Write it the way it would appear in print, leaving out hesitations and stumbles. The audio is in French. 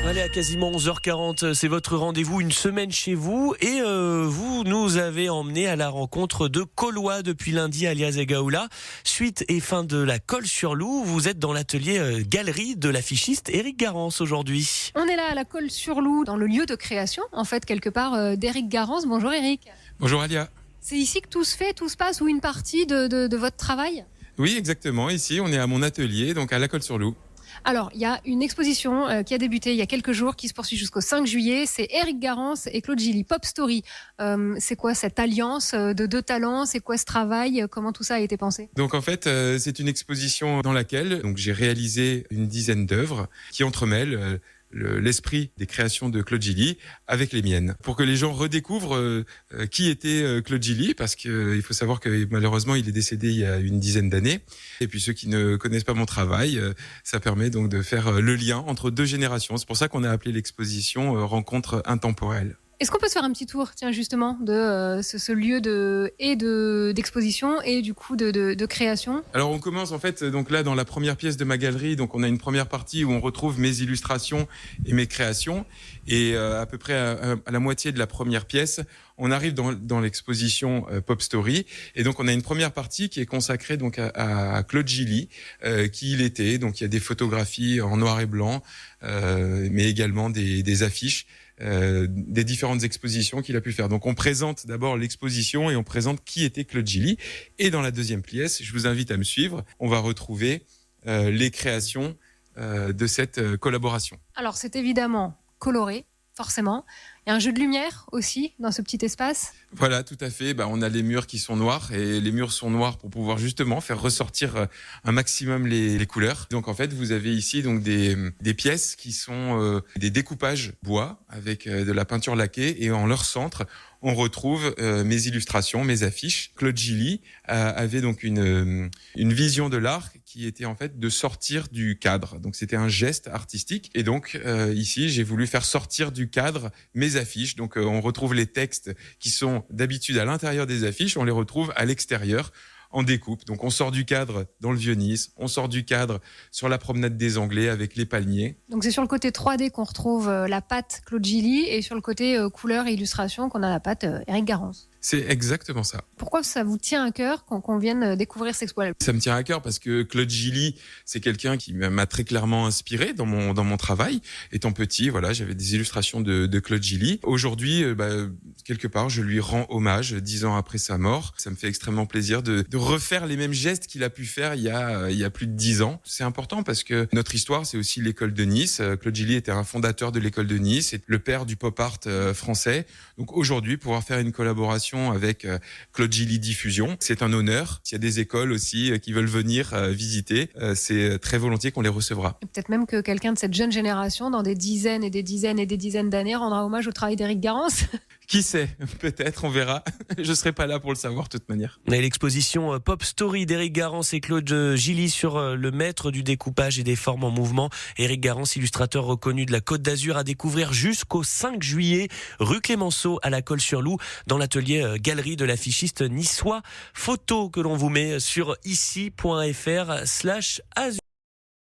Allez, à quasiment 11h40, c'est votre rendez-vous, une semaine chez vous. Et vous nous avez emmené à la rencontre de Caulois depuis lundi, alias Egaoula. Suite et fin de la Colle-sur-Loup, vous êtes dans l'atelier galerie de l'affichiste Éric Garance aujourd'hui. On est là à la Colle-sur-Loup, dans le lieu de création, en fait, quelque part, d'Éric Garance. Bonjour Éric. Bonjour Alia. C'est ici que tout se fait, tout se passe, ou une partie de votre travail ? Oui, exactement. Ici, on est à mon atelier, donc à la Colle-sur-Loup. Alors, il y a une exposition qui a débuté il y a quelques jours, qui se poursuit jusqu'au 5 juillet. C'est Éric Garance et Claude Gilly, Pop Story. C'est quoi cette alliance de deux talents ? C'est quoi ce travail ? Comment tout ça a été pensé ? Donc en fait, c'est une exposition dans laquelle j'ai réalisé une dizaine d'œuvres qui entremêlent l'esprit des créations de Claude Gilly avec les miennes, pour que les gens redécouvrent qui était Claude Gilly, parce qu'il faut savoir que malheureusement il est décédé il y a une dizaine d'années. Et puis ceux qui ne connaissent pas mon travail, ça permet donc de faire le lien entre deux générations. C'est pour ça qu'on a appelé l'exposition Rencontre intemporelle. Est-ce qu'on peut se faire un petit tour, tiens, justement, de ce lieu d'exposition et du coup de création ? Alors on commence en fait donc là dans la première pièce de ma galerie. Donc on a une première partie où on retrouve mes illustrations et mes créations. Et à peu près à la moitié de la première pièce, on arrive dans l'exposition Pop Story. Et donc on a une première partie qui est consacrée donc à Claude Gilly, qui il était. Donc il y a des photographies en noir et blanc, mais également des affiches. Des différentes expositions qu'il a pu faire. Donc on présente d'abord l'exposition et on présente qui était Claude Gilly. Et dans la deuxième pièce, je vous invite à me suivre, on va retrouver les créations de cette collaboration. Alors c'est évidemment coloré, forcément. Il y a un jeu de lumière aussi dans ce petit espace. Voilà, tout à fait. On a les murs qui sont noirs, et les murs sont noirs pour pouvoir justement faire ressortir un maximum les couleurs. Donc en fait, vous avez ici donc des pièces qui sont des découpages bois avec de la peinture laquée, et en leur centre, on retrouve mes illustrations, mes affiches. Claude Gilly avait donc une vision de l'art qui était en fait de sortir du cadre. Donc c'était un geste artistique, et donc ici j'ai voulu faire sortir du cadre mes affiches. Donc on retrouve les textes qui sont d'habitude à l'intérieur des affiches, on les retrouve à l'extérieur en découpe. Donc on sort du cadre dans le Vieux-Nice, on sort du cadre sur la promenade des Anglais avec les palmiers. Donc c'est sur le côté 3D qu'on retrouve la patte Claude Gilly, et sur le côté couleur et illustration qu'on a la patte Éric Garance. C'est exactement ça. Pourquoi ça vous tient à cœur qu'on vienne découvrir cette expo ? Ça me tient à cœur parce que Claude Gilly, c'est quelqu'un qui m'a très clairement inspiré dans mon travail. Étant petit, voilà, j'avais des illustrations de Claude Gilly. Aujourd'hui, quelque part, je lui rends hommage 10 ans après sa mort. Ça me fait extrêmement plaisir de refaire les mêmes gestes qu'il a pu faire il y a plus de 10 ans. C'est important parce que notre histoire, c'est aussi l'école de Nice. Claude Gilly était un fondateur de l'école de Nice, et le père du pop art français. Donc aujourd'hui, pouvoir faire une collaboration avec Claude Gilly Diffusion, c'est un honneur. S'il y a des écoles aussi qui veulent venir visiter, c'est très volontiers qu'on les recevra. Et peut-être même que quelqu'un de cette jeune génération, dans des dizaines et des dizaines et des dizaines d'années, rendra hommage au travail d'Éric Garance. Qui sait ? Peut-être, on verra. Je serai pas là pour le savoir de toute manière. Et l'exposition Pop Story d'Éric Garance et Claude Gilly sur le maître du découpage et des formes en mouvement. Éric Garance, illustrateur reconnu de la Côte d'Azur, à découvrir jusqu'au 5 juillet, rue Clémenceau à la Colle-sur-Loup, dans l'atelier galerie de l'affichiste niçois. Photo que l'on vous met sur ici.fr/azur.